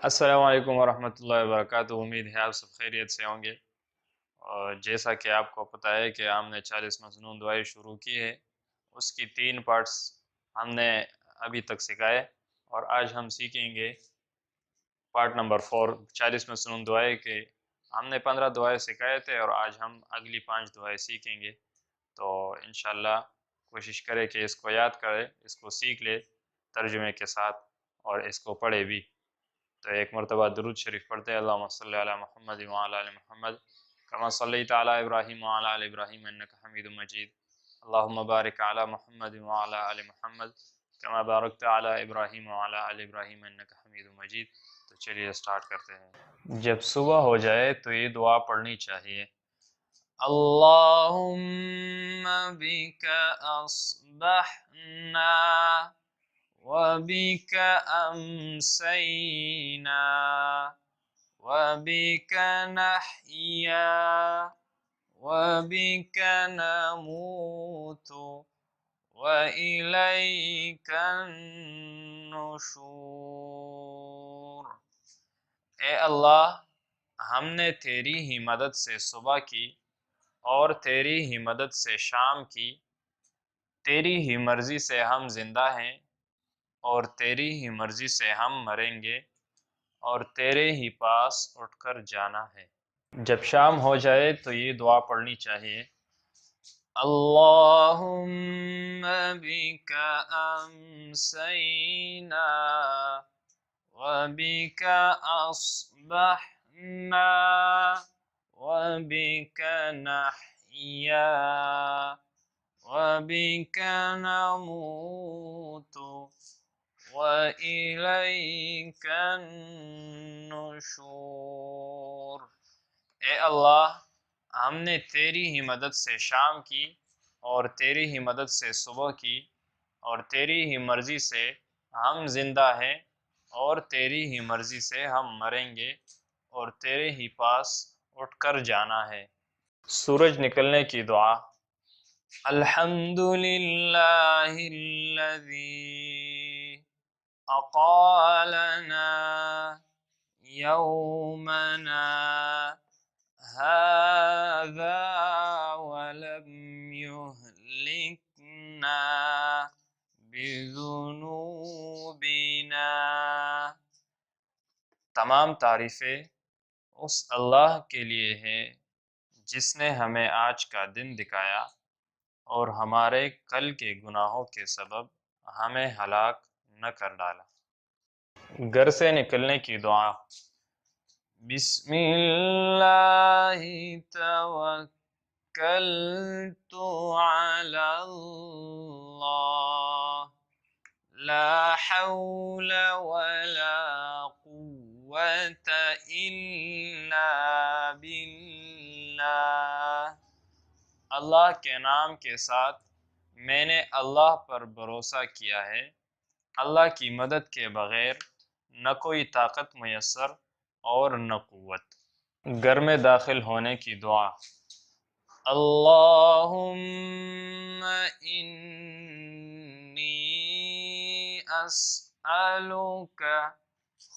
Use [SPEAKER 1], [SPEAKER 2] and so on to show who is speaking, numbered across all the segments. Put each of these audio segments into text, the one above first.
[SPEAKER 1] السلام علیکم ورحمۃ اللہ وبرکاتہ۔ امید ہے آپ سب خیریت سے ہوں گے، اور جیسا کہ آپ کو پتہ ہے کہ ہم نے 40 مصنون دعائیں شروع کی ہے، اس کی 3 پارٹس ہم نے ابھی تک سکھائے، اور آج ہم سیکھیں گے پارٹ نمبر 4 40 مصنون دعائیں کے۔ ہم نے 15 دعائیں سکھائے تھے اور آج ہم اگلی 5 دعائیں سیکھیں گے، تو انشاءاللہ کوشش کرے کہ اس کو یاد کرے، اس کو سیکھ لے ترجمے کے ساتھ، اور اس کو پڑھے بھی۔ تو ایک مرتبہ درود شریف پڑھتے ہیں، اللہم صلی علی محمد وعلی آل محمد کما صلیت علی ابراہیم وعلی آل ابراہیم انک حمید مجید، اللہم بارک علی محمد وعلی آل محمد کما بارکت علی ابراہیم وعلی آل ابراہیم انک حمید مجید۔ تو چلیے سٹارٹ کرتے ہیں۔ جب صبح ہو جائے تو یہ دعا پڑھنی چاہیے، اللہم بک اصبحنا وَبِكَ أَمْسَيْنَا وَبِكَ نَحْيَا وَبِكَ نَمُوتُ وَإِلَيْكَ النُّشُورُ۔ اے اللہ، ہم نے تیری ہی مدد سے صبح کی اور تیری ہی مدد سے شام کی، تیری ہی مرضی سے ہم زندہ ہیں اور تیری ہی مرضی سے ہم مریں گے، اور تیرے ہی پاس اٹھ کر جانا ہے۔ جب شام ہو جائے تو یہ دعا پڑھنی چاہیے، اللہم بک امسینا وبک اصبحنا وبک نحیا وبک نموت وَإِلَيْكَ النُّشُورُ۔ اے اللہ، ہم نے تیری ہی مدد سے شام کی اور تیری ہی مدد سے صبح کی، اور تیری ہی مرضی سے ہم زندہ ہیں اور تیری ہی مرضی سے ہم مریں گے، اور تیرے ہی پاس اٹھ کر جانا ہے۔ سورج نکلنے کی دعا، الحمدللہ الذی أقالنا يومنا هذا ولم يهلكنا بذنوبنا۔ تمام تعریفیں اس اللہ کے لیے ہیں جس نے ہمیں آج کا دن دکھایا اور ہمارے کل کے گناہوں کے سبب ہمیں ہلاک نہ کر ڈالا۔ گھر سے نکلنے کی دعا، بسم اللہ توکلت علی اللہ لا حول ولا قوة الا باللہ۔ اللہ کے نام کے ساتھ میں نے اللہ پر بھروسہ کیا ہے، اللہ کی مدد کے بغیر نہ کوئی طاقت میسر اور نہ قوت۔ گھر میں داخل ہونے کی دعا، اللہم انی اسألک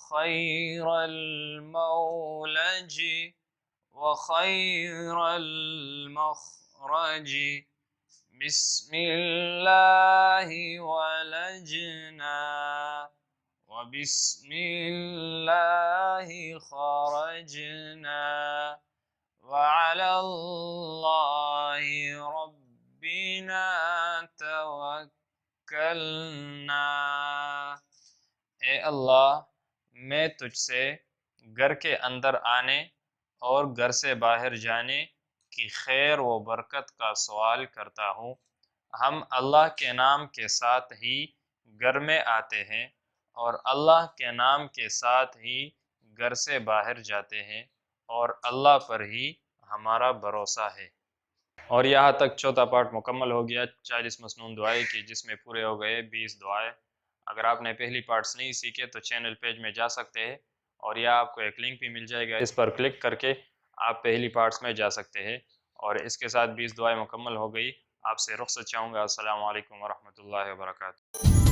[SPEAKER 1] خیر المولج وخیر المخرج، بسم اللہ ولجنا وبسم اللہ خرجنا وعلی اللہ ربنا توکلنا۔ اے اللہ، میں تجھ سے گھر کے اندر آنے اور گھر سے باہر جانے کی خیر و برکت کا سوال کرتا ہوں۔ ہم اللہ کے نام کے ساتھ ہی گھر میں آتے ہیں اور اللہ کے نام کے ساتھ ہی گھر سے باہر جاتے ہیں، اور اللہ پر ہی ہمارا بھروسہ ہے۔ اور یہاں تک چوتھا پارٹ مکمل ہو گیا 40 مصنون دعائیں کی، جس میں پورے ہو گئے 20 دعائیں۔ اگر آپ نے پہلی پارٹس نہیں سیکھے تو چینل پیج میں جا سکتے ہیں، اور یہاں آپ کو ایک لنک بھی مل جائے گا، اس پر کلک کر کے آپ پہلی پارٹس میں جا سکتے ہیں۔ اور اس کے ساتھ 20 دعائیں مکمل ہو گئی۔ آپ سے رخصت چاہوں گا۔ السلام علیکم ورحمۃ اللہ وبرکاتہ۔